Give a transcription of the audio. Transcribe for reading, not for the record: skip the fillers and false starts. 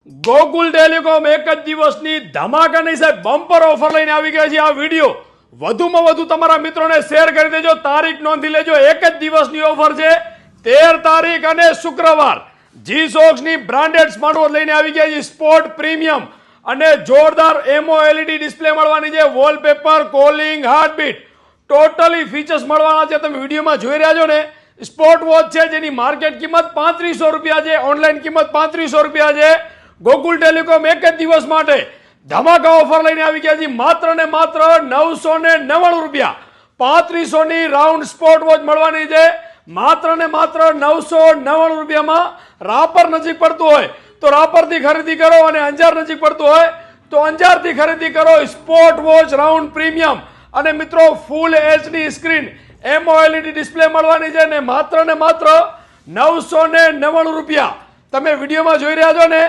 Gokul telecom એક જ દિવસની ધમાકાની સાહેબ બમ્પર ઓફર લઈને આવી ગયા છે. આ વિડીયો વધુમાં વધુ તમારા મિત્રોને શેર કરી દેજો. તારીખ નોંધી લેજો. એક જ દિવસની ઓફર છે, 13 તારીખ અને શુક્રવાર. જી સોક્સની બ્રાન્ડેડ સ્માર્ટવોચ લઈને આવી ગયા છે, સ્પોર્ટ પ્રીમિયમ અને જોરદાર એમઓએલઈડી ડિસ્પ્લે મળવાની છે, wallpaper, calling, heartbeat, totally features મળવાના છે. તમે વિડીયોમાં જોઈ રહ્યા છો ને, સ્પોર્ટ વોચ છે જેની માર્કેટ કિંમત 3500 રૂપિયા છે, ઓનલાઈન કિંમત 3500 રૂપિયા છે. ગોકુલ ટેલિકોમ એક જ દિવસ માટે ધમાકા ઓફર લઈને આવી ગયા છે, માત્ર ને માત્ર 999 રૂપિયા. 3500 ની રાઉન્ડ સ્પોર્ટ વોચ મળવાની છે, માત્ર ને માત્ર 999 રૂપિયામાં. રાપર નજીક પડતું હોય તો રાપરથી ખરીદી કરો, અને અંજાર નજીક પડતું હોય તો અંજારથી ખરીદી કરો. સ્પોર્ટ વોચ રાઉન્ડ પ્રીમિયમ અને મિત્રો ફૂલ એચડી સ્ક્રીન એમઓએલઈડી ડિસ્પ્લે મળવાની છે, ને માત્ર 999 રૂપિયા. તમે વિડીયોમાં જોઈ રહ્યા છો ને,